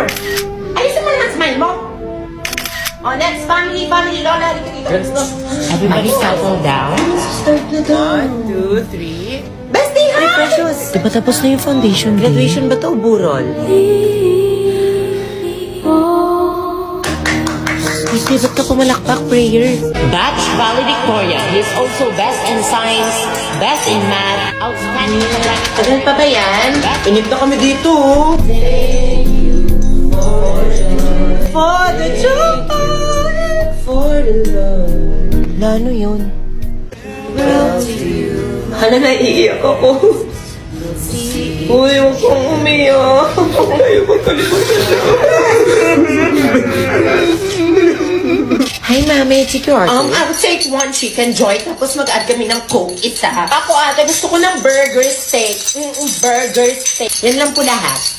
picture. Ayusin mo naman smile mo. Oh, next, family, Lola, halika dito. Everybody settle down. Start na daw. 1, 2, 3. Bestie, ha? Precious. Di ba tapos na yung foundation? Graduation ba to o burol? Hindi, ba't ka pumalakpak, prayer? Batch valedictorian. He's also best in science, best in math, outstanding academic. Tagal pa ba yan? Inip na kami dito. For the joy, for the love. Lano yun? Hala, naiiyak ako. Uy, huwag kong umiyak. Ayaw magkalimutan siya. Hi, Mami. CQR. I'll take 1 chicken joy, tapos mag-add kami ng Coke, isa. Ako ate, gusto ko ng burger steak. Burger steak. Yan lang po lahat.